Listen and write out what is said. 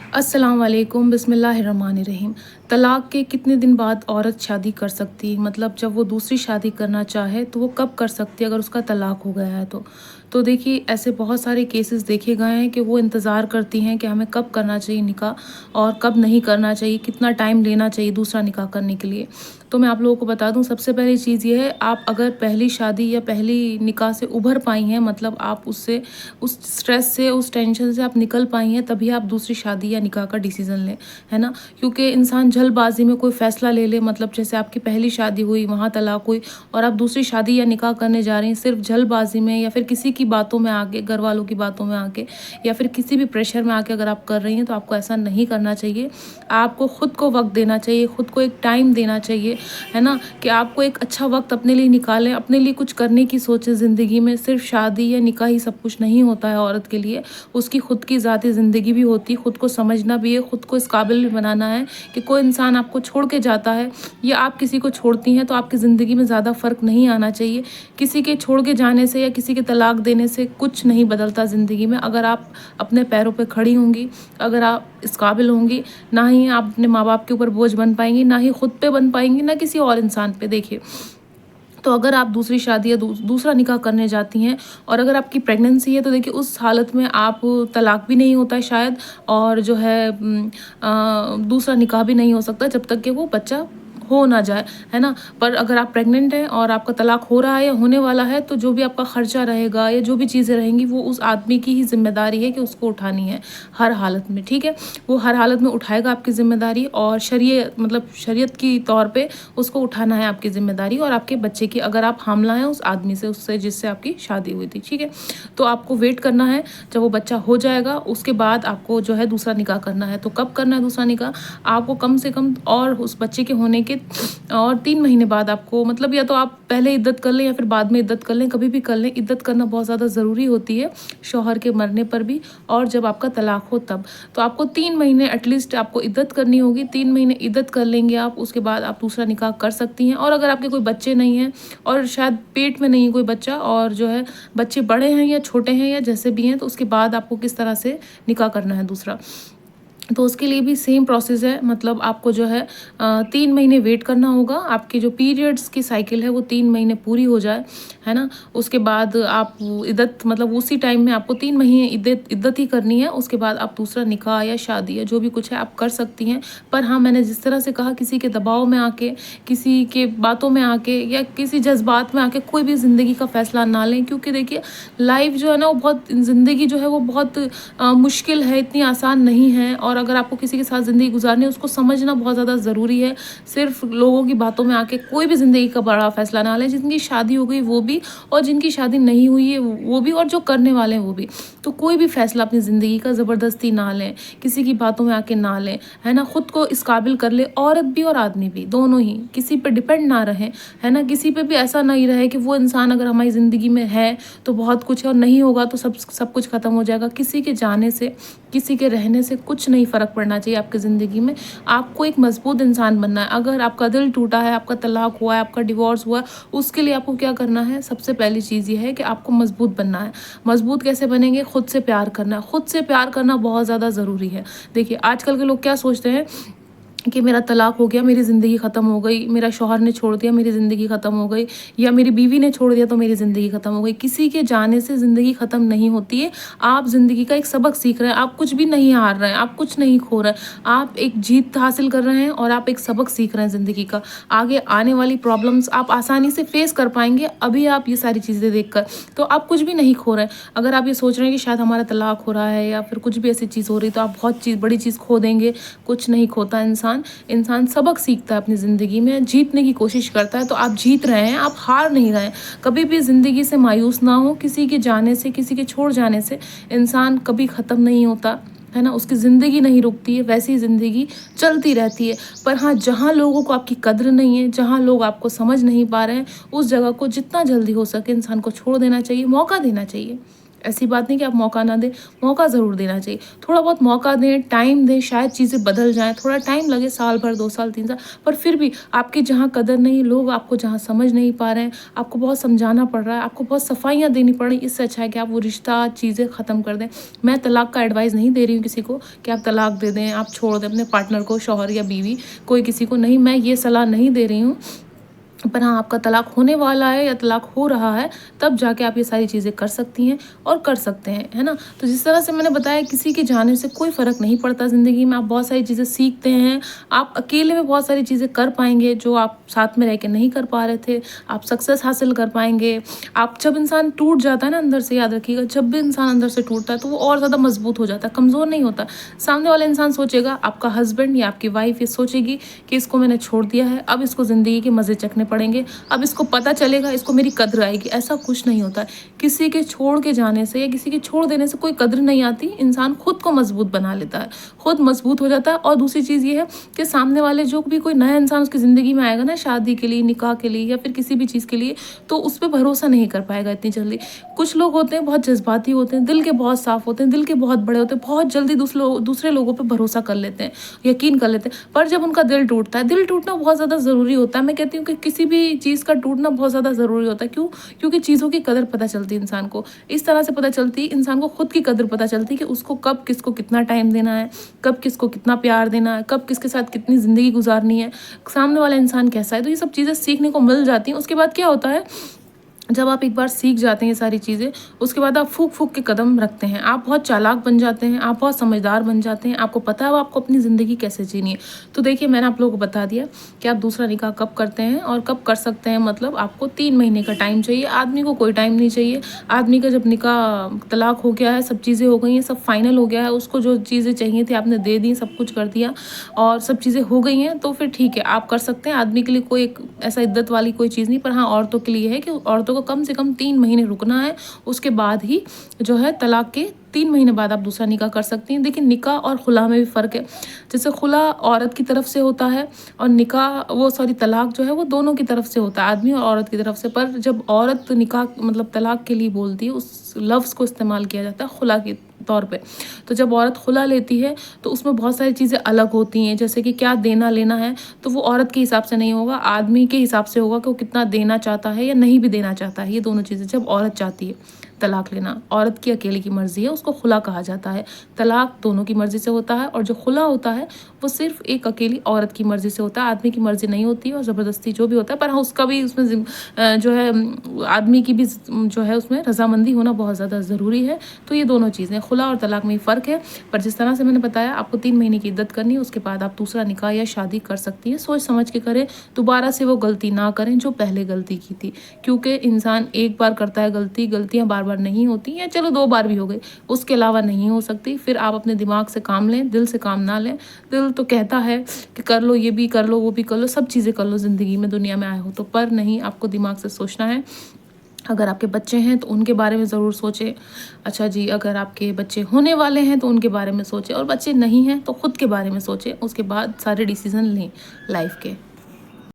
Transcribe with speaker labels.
Speaker 1: अस्सलाम वालेकुम बिस्मिल्लाहिर्रहमानिर्रहीम। तलाक़ के कितने दिन बाद औरत शादी कर सकती है? मतलब जब वो दूसरी शादी करना चाहे तो वो कब कर सकती है अगर उसका तलाक़ हो गया है तो? तो देखिए ऐसे बहुत सारे केसेस देखे गए हैं कि वो इंतज़ार करती हैं कि हमें कब करना चाहिए निकाह और कब नहीं करना चाहिए, कितना टाइम लेना चाहिए दूसरा निकाह करने के लिए। तो मैं आप लोगों को बता दूँ, सबसे पहली चीज़ ये है, आप अगर पहली शादी या पहली निकाह से उभर पाई हैं, मतलब आप उससे उस स्ट्रेस से, उस टेंशन से आप निकल पाई हैं, तभी आप दूसरी शादी या निकाह का डिसीज़न लें, है ना? क्योंकि इंसान जल्दबाज़ी में कोई फ़ैसला ले ले, मतलब जैसे आपकी पहली शादी हुई, वहाँ तलाक़ हुई और आप दूसरी शादी या निकाह करने जा रही हैं सिर्फ़ जल्दबाज़ी में या फिर किसी की बातों में आके, घर वालों की बातों में आके या फिर किसी भी प्रेशर में आके अगर आप कर रही हैं, तो आपको ऐसा नहीं करना चाहिए। आपको खुद को वक़्त देना चाहिए, खुद को एक टाइम देना चाहिए, है ना? कि आपको एक अच्छा वक़्त अपने लिए निकालें, अपने लिए कुछ करने की सोचें ज़िंदगी में। सिर्फ़ शादी या निकाह ही सब कुछ नहीं होता है औरत के लिए, उसकी खुद की ज़ाती ज़िंदगी भी होती है, खुद को समझना भी है, खुद को इस काबिल भी बनाना है कि कोई इंसान आपको छोड़ के जाता है या आप किसी को छोड़ती हैं, तो आपकी ज़िंदगी में ज़्यादा फ़र्क नहीं आना चाहिए। किसी के छोड़ के जाने से या किसी के तलाक़ देने से कुछ नहीं बदलता ज़िंदगी में। अगर आप अपने पैरों पे खड़ी होंगी, अगर आप इस काबिल होंगी, ना ही आप अपने माँ-बाप के ऊपर बोझ बन पाएँगी, ना ही खुद पे बन पाएँगी, ना किसी और इंसान पे। देखिए, तो अगर आप दूसरी शादी या दूसरा निकाह करने जाती हैं और अगर आपकी प्रेगनेंसी है, तो देखिए उस हालत में आप तलाक़ भी नहीं होता है शायद, और जो है दूसरा निकाह भी नहीं हो सकता जब तक कि वो बच्चा हो ना जाए, है ना? पर अगर आप प्रेग्नेंट हैं और आपका तलाक़ हो रहा है या होने वाला है, तो जो भी आपका ख़र्चा रहेगा या जो भी चीज़ें रहेंगी, वो उस आदमी की ही ज़िम्मेदारी है कि उसको उठानी है हर हालत में, ठीक है? वो हर हालत में उठाएगा आपकी ज़िम्मेदारी, और शरीयत की तौर पे उसको उठाना है आपकी ज़िम्मेदारी और आपके बच्चे की, अगर आप हामला हैं उस आदमी से, उससे जिससे आपकी शादी हुई थी, ठीक है? तो आपको वेट करना है, जब वो बच्चा हो जाएगा उसके बाद आपको जो है दूसरा निकाह करना है। तो कब करना है दूसरा निकाह? आपको कम से कम, और उस बच्चे के होने के और 3 महीने बाद आपको, मतलब या तो आप पहले इद्दत कर लें या फिर बाद में इद्दत कर लें, कभी भी कर लें। इद्दत करना बहुत ज़्यादा ज़रूरी होती है शौहर के मरने पर भी, और जब आपका तलाक़ हो तब। तो आपको 3 महीने एटलीस्ट आपको इद्दत करनी होगी। 3 महीने इद्दत कर लेंगे आप, उसके बाद आप दूसरा निकाह कर सकती हैं। और अगर आपके कोई बच्चे नहीं हैं और शायद पेट में नहीं है कोई बच्चा, और जो है बच्चे बड़े हैं या छोटे हैं या जैसे भी हैं, तो उसके बाद आपको किस तरह से निकाह करना है दूसरा। तो उसके लिए भी सेम प्रोसेस है, मतलब आपको जो है 3 महीने वेट करना होगा। आपके जो पीरियड्स की साइकिल है वो 3 महीने पूरी हो जाए, है ना? उसके बाद आप इद्दत, मतलब उसी टाइम में आपको 3 महीने इद्दत ही करनी है। उसके बाद आप दूसरा निकाह या शादी या जो भी कुछ है आप कर सकती हैं। पर हाँ, मैंने जिस तरह से कहा, किसी के दबाव में आके, किसी के बातों में आके या किसी जज़्बात में आके कोई भी ज़िंदगी का फ़ैसला ना लें, क्योंकि देखिए लाइफ़ जो है ना, वो बहुत, ज़िंदगी जो है वो बहुत मुश्किल है, इतनी आसान नहीं है। और अगर आपको किसी के साथ ज़िंदगी गुज़ारनी है, उसको समझना बहुत ज़्यादा ज़रूरी है। सिर्फ़ लोगों की बातों में आके कोई भी ज़िंदगी का बड़ा फ़ैसला ना लें। जिनकी शादी हो गई वो भी, और जिनकी शादी नहीं हुई है वो भी, और जो करने वाले हैं वो भी। तो कोई भी फ़ैसला अपनी ज़िंदगी का ज़बरदस्ती ना लें, किसी की बातों में आके ना लें, है ना? खुद को इस काबिल कर लें, औरत भी और आदमी भी, दोनों ही। किसी पे डिपेंड ना रहें, है ना? किसी पे भी ऐसा नहीं रहे कि वो इंसान अगर हमारी ज़िंदगी में है तो बहुत कुछ है, और नहीं होगा तो सब कुछ ख़त्म हो जाएगा। किसी के जाने से, किसी के रहने से कुछ नहीं फ़र्क पड़ना चाहिए आपकी ज़िंदगी में। आपको एक मज़बूत इंसान बनना है। अगर आपका दिल टूटा है, आपका तलाक़ हुआ है, आपका डिवोर्स हुआ है, उसके लिए आपको क्या करना है? सबसे पहली चीज़ ये है कि आपको मज़बूत बनना है। मज़बूत कैसे बनेंगे? खुद से प्यार करना है। खुद से प्यार करना बहुत ज़्यादा ज़रूरी है। देखिए आजकल के लोग क्या सोचते हैं कि मेरा तलाक़ हो गया, मेरी ज़िंदगी ख़त्म हो गई, मेरा शौहर ने छोड़ दिया, मेरी ज़िंदगी ख़त्म हो गई, या मेरी बीवी ने छोड़ दिया तो मेरी ज़िंदगी ख़त्म हो गई। किसी के जाने से ज़िंदगी ख़त्म नहीं होती है। आप ज़िंदगी का एक सबक सीख रहे हैं, आप कुछ भी नहीं हार रहे हैं, आप कुछ नहीं खो रहे हैं। आप एक जीत हासिल कर रहे हैं और आप एक सबक सीख रहे हैं ज़िंदगी का। आगे आने वाली प्रॉब्लम्स आप आसानी से फ़ेस कर पाएँगे, अभी आप ये सारी चीज़ें देखकर। तो आप कुछ भी नहीं खो रहे हैं। अगर आप ये सोच रहे हैं कि शायद हमारा तलाक़ हो रहा है या फिर कुछ भी ऐसी चीज़ हो रही है, तो आप बहुत बड़ी चीज़ खो देंगे। कुछ नहीं खोता इंसान सबक सीखता है अपनी ज़िंदगी में, जीतने की कोशिश करता है। तो आप जीत रहे हैं, आप हार नहीं रहे हैं। कभी भी ज़िंदगी से मायूस ना हो। किसी के जाने से, किसी के छोड़ जाने से इंसान कभी ख़त्म नहीं होता, है ना? उसकी ज़िंदगी नहीं रुकती है, वैसी ज़िंदगी चलती रहती है। पर हाँ, जहाँ लोगों को आपकी कद्र नहीं है, जहाँ लोग आपको समझ नहीं पा रहे हैं, उस जगह को जितना जल्दी हो सके इंसान को छोड़ देना चाहिए, मौका देना चाहिए। ऐसी बात नहीं कि आप मौका ना दें, मौका ज़रूर देना चाहिए। थोड़ा बहुत मौका दें, टाइम दें, शायद चीज़ें बदल जाएँ, थोड़ा टाइम लगे, साल भर, 2 साल, 3 साल, पर फिर भी आपकी जहाँ कदर नहीं, लोग आपको जहाँ समझ नहीं पा रहे हैं, आपको बहुत समझाना पड़ रहा है, आपको बहुत सफाइयाँ देनी पड़ रही हैं, इससे अच्छा है कि आप वो रिश्ता, चीज़ें ख़त्म कर दें। मैं तलाक का एडवाइस नहीं दे रही हूँ किसी को कि आप तलाक दे दें, आप छोड़ दें अपने पार्टनर को, शौहर या बीवी, कोई किसी को नहीं, मैं ये सलाह नहीं दे रही हूँ। पर हाँ, आपका तलाक होने वाला है या तलाक हो रहा है, तब जाके आप ये सारी चीज़ें कर सकती हैं और कर सकते हैं, है ना? तो जिस तरह से मैंने बताया, किसी के जाने से कोई फ़र्क नहीं पड़ता ज़िंदगी में, आप बहुत सारी चीज़ें सीखते हैं, आप अकेले में बहुत सारी चीज़ें कर पाएँगे जो आप साथ में रह के नहीं कर पा रहे थे, आप सक्सेस हासिल कर पाएँगे। आप जब इंसान टूट जाता है ना अंदर से, याद रखिएगा, जब भी इंसान अंदर से टूटता है तो वो और ज़्यादा मज़बूत हो जाता है, कमज़ोर नहीं होता। सामने वाला इंसान सोचेगा, आपका हस्बैंड या आपकी वाइफ़ ये सोचेगी कि इसको मैंने छोड़ दिया है, अब इसको ज़िंदगी के मज़े चखने पड़ेंगे, अब इसको पता चलेगा, इसको मेरी कद्र आएगी। ऐसा कुछ नहीं होता है। किसी के छोड़ के जाने से या किसी के छोड़ देने से कोई कद्र नहीं आती, इंसान खुद को मजबूत बना लेता है, खुद मजबूत हो जाता है। और दूसरी चीज़ ये है कि सामने वाले जो भी कोई नया इंसान उसकी ज़िंदगी में आएगा ना, शादी के लिए, निकाह के लिए या फिर किसी भी चीज़ के लिए, तो उस पे भरोसा नहीं कर पाएगा इतनी जल्दी। कुछ लोग होते हैं बहुत जज्बाती होते हैं, दिल के बहुत साफ़ होते हैं, दिल के बहुत बड़े होते हैं, बहुत जल्दी दूसरे लोगों पे भरोसा कर लेते हैं, यकीन कर लेते हैं। पर जब उनका दिल टूटता है, दिल टूटना बहुत ज़्यादा ज़रूरी होता है। मैं कहती हूँ कि किसी भी चीज़ का टूटना बहुत ज़्यादा ज़रूरी होता है। क्यों? क्योंकि चीज़ों की कदर पता चलती है इंसान को। इस तरह से पता चलती है, इंसान को खुद की कदर पता चलती है कि उसको कब किसको कितना टाइम देना है, कब किसको कितना प्यार देना है, कब किसके साथ कितनी ज़िंदगी गुजारनी है, सामने वाला इंसान कैसा है। तो ये सब चीज़ें सीखने को मिल जाती हैं। उसके बाद क्या होता है, जब आप एक बार सीख जाते हैं ये सारी चीज़ें, उसके बाद आप फूँक-फूँक के कदम रखते हैं। आप बहुत चालाक बन जाते हैं, आप बहुत समझदार बन जाते हैं, आपको पता है अब आपको अपनी ज़िंदगी कैसे जीनी है। तो देखिए, मैंने आप लोगों को बता दिया कि आप दूसरा निकाह कब करते हैं और कब कर सकते हैं। मतलब आपको 3 महीने का टाइम चाहिए, आदमी को कोई टाइम नहीं चाहिए। आदमी का जब निकाह तलाक हो गया है, सब चीज़ें हो गई हैं, सब फाइनल हो गया है, उसको जो चीज़ें चाहिए थी आपने दे दी, सब कुछ कर दिया और सब चीज़ें हो गई हैं, तो फिर ठीक है, आप कर सकते हैं। आदमी के लिए कोई एक ऐसा इद्दत वाली कोई चीज़ नहीं, पर हाँ, औरतों के लिए है कि औरतों को कम से कम 3 महीने रुकना है। उसके बाद ही जो है, तलाक के 3 महीने बाद आप दूसरा निकाह कर सकती हैं। देखिए, निकाह और खुला में भी फ़र्क है। जैसे खुला औरत की तरफ से होता है और तलाक जो है वो दोनों की तरफ से होता है, आदमी और औरत की तरफ से। पर जब औरत निकाह मतलब तलाक के लिए बोलती है, उस लफ्ज़ को इस्तेमाल किया जाता है खुला के तौर पे। तो जब औरत खुला लेती है तो उसमें बहुत सारी चीज़ें अलग होती हैं, जैसे कि क्या देना लेना है, तो वो औरत के हिसाब से नहीं होगा, आदमी के हिसाब से होगा कि वो कितना देना चाहता है या नहीं भी देना चाहता है। ये दोनों चीज़ें जब औरत चाहती है तलाक लेना, औरत की अकेले की मर्ज़ी है, उसको खुला कहा जाता है। तलाक दोनों की मर्ज़ी से होता है और जो खुला होता है वो सिर्फ़ एक अकेली औरत की मर्ज़ी से होता है, आदमी की मर्ज़ी नहीं होती और ज़बरदस्ती जो भी होता है। पर हाँ, उसका भी उसमें जो है आदमी की भी जो है उसमें रज़ामंदी होना बहुत ज़्यादा ज़रूरी है। तो ये दोनों चीज़ें, खुला और तलाक में फ़र्क है। पर जिस तरह से मैंने बताया, आपको 3 महीने की इद्दत करनी है, उसके बाद आप दूसरा निकाह या शादी कर सकती हैं। सोच समझ के करें, दोबारा से वो गलती ना करें जो पहले गलती की थी, क्योंकि इंसान एक बार करता है गलती, गलतियाँ बार-बार नहीं होती, या चलो 2 बार भी हो गई, उसके अलावा नहीं हो सकती। फिर आप अपने दिमाग से काम लें, दिल से काम ना लें। दिल तो कहता है कि कर लो, ये भी कर लो, वो भी कर लो, सब चीज़ें कर लो ज़िंदगी में, दुनिया में आए हो तो, पर नहीं, आपको दिमाग से सोचना है। अगर आपके बच्चे हैं तो उनके बारे में ज़रूर सोचें। अच्छा जी, अगर आपके बच्चे होने वाले हैं तो उनके बारे में सोचें, और बच्चे नहीं हैं तो खुद के बारे में सोचें, उसके बाद सारे डिसीज़न लें लाइफ़ के।